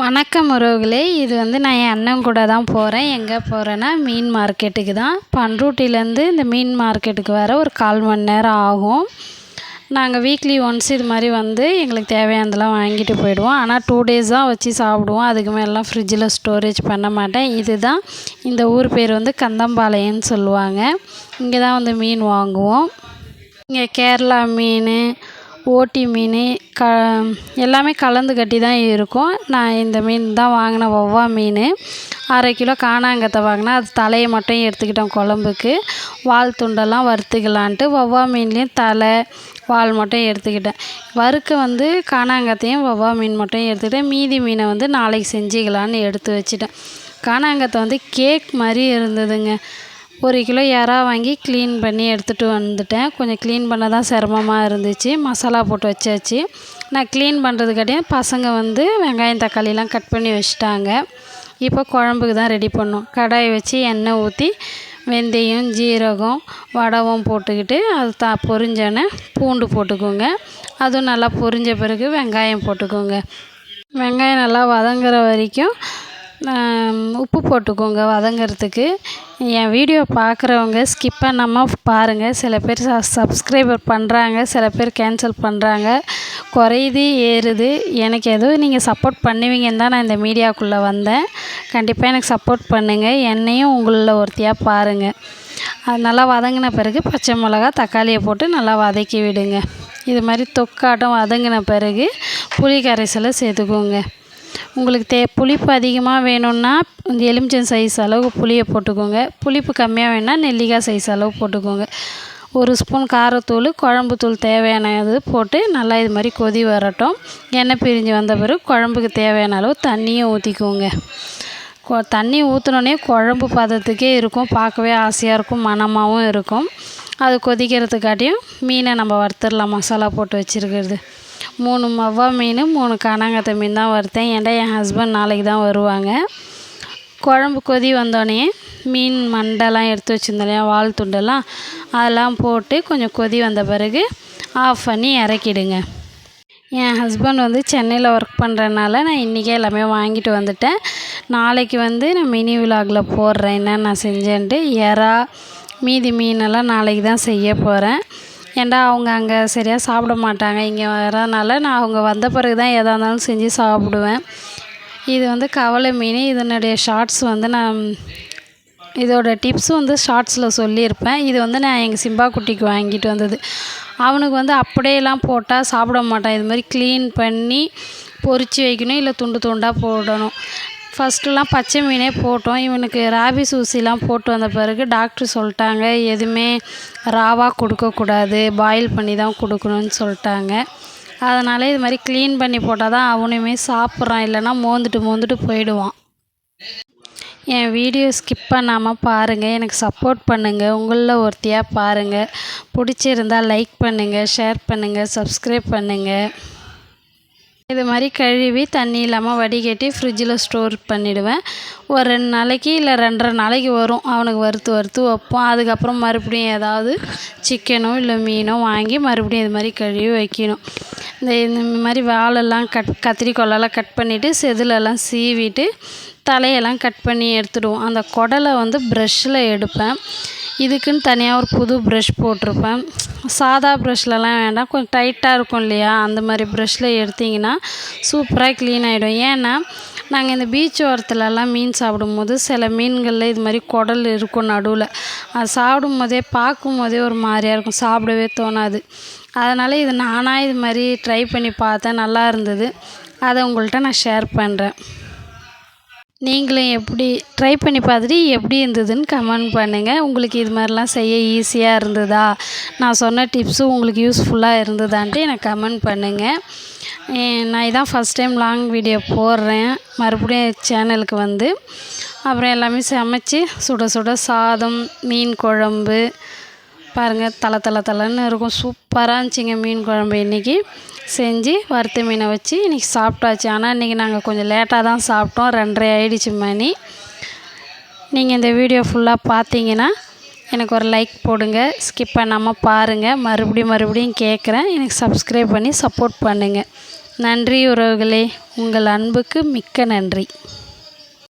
வணக்கம் உறவுகளே. இது நான் என் அண்ணன் கூட தான் போகிறேன். எங்கே போகிறேன்னா மீன் மார்க்கெட்டுக்கு தான். பண்ருட்டிலேருந்து இந்த மீன் மார்க்கெட்டுக்கு வர ஒரு 1/4 மணி நேரம் ஆகும். நாங்கள் வீக்லி ஒன்ஸ் இது மாதிரி எங்களுக்கு தேவையானதெல்லாம் வாங்கிட்டு போயிடுவோம். ஆனால் 2 days தான் வச்சு சாப்பிடுவோம். அதுக்கு மேலாம் ஃப்ரிட்ஜில் ஸ்டோரேஜ் பண்ண மாட்டேன். இதுதான் இந்த ஊர் பேர் கந்தம்பாளையம்னு சொல்லுவாங்க. இங்கே தான் மீன் வாங்குவோம். இங்கே கேரளா மீன், ஓட்டி மீன் எல்லாமே கலந்து கட்டி தான் இருக்கும். நான் இந்த மீன் தான் வாங்கினேன், வவ்வா மீன். 1/2 கிலோ காணாங்கத்தை வாங்கினேன். அது தலையை மட்டும் எடுத்துக்கிட்டோம் குழம்புக்கு. வால் துண்டெல்லாம் வறுத்துக்கலான்ட்டு வவ்வா மீன்லேயும் தலை வால் மட்டும் எடுத்துக்கிட்டேன். வறுக்க காணாங்கத்தையும் வவ்வா மீன் மட்டும் எடுத்துக்கிட்டேன். மீதி மீனை நாளைக்கு செஞ்சுக்கலான்னு எடுத்து வச்சுட்டேன். காணாங்கத்தை கேக் மாதிரி இருந்ததுங்க. 1 கிலோ இறா வாங்கி க்ளீன் பண்ணி எடுத்துகிட்டு வந்துட்டேன். கொஞ்சம் க்ளீன் பண்ண தான் சிரமமாக இருந்துச்சு. மசாலா போட்டு வச்சாச்சு. நான் க்ளீன் பண்ணுறதுக்காட்டியும் பசங்க வெங்காயம் தக்காளிலாம் கட் பண்ணி வச்சுட்டாங்க. இப்போ குழம்புக்கு தான் ரெடி பண்ணோம். கடாயை வச்சு எண்ணெய் ஊற்றி வெந்தயம், ஜீரகம், வடகம் போட்டுக்கிட்டு அது பொரிஞ்சோன்னே பூண்டு போட்டுக்கோங்க. அதுவும் நல்லா பொரிஞ்ச பிறகு வெங்காயம் போட்டுக்கோங்க. வெங்காயம் நல்லா வதங்குற வரைக்கும் உப்பு போட்டுக்கோங்க வதங்கிறதுக்கு. என் வீடியோ பார்க்குறவங்க ஸ்கிப் பண்ணாமல் பாருங்கள். சில பேர் சப்ஸ்கிரைபர் பண்ணுறாங்க, சில பேர் கேன்சல் பண்ணுறாங்க. குறையுது ஏறுது. எனக்கு எதுவும் நீங்கள் சப்போர்ட் பண்ணுவீங்கன்னு தான் நான் இந்த மீடியாவுக்குள்ளே வந்தேன். கண்டிப்பாக எனக்கு சப்போர்ட் பண்ணுங்கள். என்னையும் உங்களில் ஒருத்தியாக பாருங்கள். அது நல்லா வதங்கின பிறகு பச்சை மிளகா, தக்காளியை போட்டு நல்லா வதக்கி விடுங்க. இது மாதிரி தொக்காட்டம் வதங்கின பிறகு புளி கரைசலை சேர்த்துக்கோங்க. உங்களுக்கு புளிப்பு அதிகமாக வேணும்னா எலுமிச்சம் சைஸ் அளவு புளியை போட்டுக்கோங்க. புளிப்பு கம்மியாக வேணும்னா நெல்லிக்காய் சைஸ் அளவு போட்டுக்கோங்க. 1 ஸ்பூன் காரத்தூள், குழம்புத்தூள் தேவையானது போட்டு நல்லா இது மாதிரி கொதி வரட்டும். எண்ணெய் பிரிஞ்சு வந்த பிறகு குழம்புக்கு தேவையான அளவு தண்ணியை ஊற்றிக்கோங்க. தண்ணி ஊற்றினோடனே குழம்பு பதத்துக்கே இருக்கும். பார்க்கவே ஆசையாக இருக்கும், மணமாகவும் இருக்கும். அது கொதிக்கிறதுக்காட்டியும் மீனை நம்ம வறுத்துடலாம். மசாலா போட்டு வச்சுருக்கிறது 3 வவ்வா மீன், 3 காணாங்கத்தை மீன் தான் வறுத்தேன். ஏன்டா என் ஹஸ்பண்ட் நாளைக்கு தான் வருவாங்க. குழம்பு கொதி வந்தோடனே மீன் மண்டெல்லாம் எடுத்து வச்சுருந்தேன் இல்லையா, வால் துண்டெல்லாம், அதெல்லாம் போட்டு கொஞ்சம் கொதி வந்த பிறகு ஆஃப் பண்ணி இறக்கிடுங்க. என் ஹஸ்பண்ட் சென்னையில் ஒர்க் பண்ணுறதுனால நான் இன்றைக்கே எல்லாமே வாங்கிட்டு வந்துட்டேன். நாளைக்கு நான் மினி விலாகில் போடுறேன் என்னென்ன நான் செஞ்சேன்ட்டு. இறா மீதி மீனெல்லாம் நாளைக்கு தான் செய்ய போகிறேன். ஏன்டா அவங்க அங்கே சரியாக சாப்பிட மாட்டாங்க. இங்கே வரனால நான் அவங்க வந்த பிறகு தான் எதாக இருந்தாலும் செஞ்சு சாப்பிடுவேன். இது கவலை மீன். இதனுடைய ஷார்ட்ஸ் நான் இதோட டிப்ஸும் ஷார்ட்ஸில் சொல்லியிருப்பேன். இது நான் எங்கள் சிம்பா குட்டிக்கு வாங்கிட்டு வந்தது. அவனுக்கு அப்படியெல்லாம் போட்டால் சாப்பிட மாட்டான். இது மாதிரி க்ளீன் பண்ணி பொரித்து வைக்கணும், இல்லை துண்டு துண்டாக போடணும். ஃபஸ்ட்டுலாம் பச்சை மீனே போட்டோம். இவனுக்கு ராபிஸ் ஊசிலாம் போட்டு வந்த பிறகு டாக்டர் சொல்லிட்டாங்க, எதுவுமே ராவாக கொடுக்கக்கூடாது, பாயில் பண்ணி தான் கொடுக்கணுன்னு சொல்லிட்டாங்க. அதனால் இது மாதிரி க்ளீன் பண்ணி போட்டால் தான் அவனுமே சாப்பிட்றான். இல்லைனா மோந்துட்டு போயிடுவான். என் வீடியோ ஸ்கிப் பண்ணாமல் பாருங்கள். எனக்கு சப்போர்ட் பண்ணுங்கள். உங்களில் ஒருத்தியாக பாருங்கள். பிடிச்சிருந்தால் லைக் பண்ணுங்கள், ஷேர் பண்ணுங்கள், சப்ஸ்கிரைப் பண்ணுங்கள். இது மாதிரி கழுவி தண்ணி இல்லாமல் வடிகட்டி ஃப்ரிட்ஜில் ஸ்டோர் பண்ணிவிடுவேன். ஒரு 2 நாளைக்கு இல்லை 2.5 நாளைக்கு வரும். அவனுக்கு வறுத்து வைப்போம். அதுக்கப்புறம் மறுபடியும் ஏதாவது சிக்கனோ இல்லை மீனோ வாங்கி மறுபடியும் இது மாதிரி கழுவி வைக்கணும். இந்த மாதிரி வாலெல்லாம் கத்திரிக்கோலெல்லாம் கட் பண்ணிவிட்டு செதிலெல்லாம் சீவிட்டு தலையெல்லாம் கட் பண்ணி எடுத்துடுவோம். அந்த குடலை ப்ரஷ்ஷில் எடுப்பேன். இதுக்குன்னு தனியாக ஒரு புது ப்ரஷ் போட்டிருப்பேன். சாதா ப்ரஷ்லலாம் வேண்டாம், கொஞ்சம் டைட்டாக இருக்கும் இல்லையா, அந்த மாதிரி ப்ரஷ்ஷில் எடுத்திங்கன்னா சூப்பராக க்ளீன் ஆகிடும். ஏன்னா நாங்கள் இந்த பீச் ஓரத்துலலாம் மீன் சாப்பிடும்போது சில மீன்களில் இது மாதிரி குடல் இருக்கும் நடுவில். அது சாப்பிடும் போதே பார்க்கும் போதே ஒரு மாதிரியாக இருக்கும், சாப்பிடவே தோணாது. அதனால் இது நானாக இது மாதிரி ட்ரை பண்ணி பார்த்தேன், நல்லா இருந்தது. அதை உங்கள்கிட்ட நான் ஷேர் பண்ணுறேன். நீங்களும் எப்படி ட்ரை பண்ணி பார்த்துட்டு எப்படி இருந்ததுன்னு கமெண்ட் பண்ணுங்கள். உங்களுக்கு இது மாதிரிலாம் செய்ய ஈஸியாக இருந்ததா, நான் சொன்ன டிப்ஸும் உங்களுக்கு யூஸ்ஃபுல்லாக இருந்ததான்ட்டு எனக்கு கமெண்ட் பண்ணுங்கள். நான் இதான் ஃபஸ்ட் டைம் லாங் வீடியோ போடுறேன். மறுபடியும் சேனலுக்கு அப்புறம் எல்லாமே சமைச்சு சுட சுட சாதம், மீன் குழம்பு பாருங்கள், தலை இருக்கும். சூப்பராக இருந்துச்சுங்க மீன் குழம்பு. இன்றைக்கி செஞ்சு வறுத்த மீனை வச்சு இன்றைக்கி சாப்பிட்டாச்சு. ஆனால் இன்றைக்கி நாங்கள் கொஞ்சம் லேட்டாக தான் சாப்பிட்டோம். 2:30 ஆகிடுச்சு மணி. நீங்கள் இந்த வீடியோ ஃபுல்லாக பார்த்தீங்கன்னா எனக்கு ஒரு லைக் போடுங்க. ஸ்கிப் பண்ணாமல் பாருங்கள். மறுபடியும் கேட்குறேன், எனக்கு சப்ஸ்கிரைப் பண்ணி சப்போர்ட் பண்ணுங்கள். நன்றி உறவுகளே. உங்கள் அன்புக்கு மிக்க நன்றி.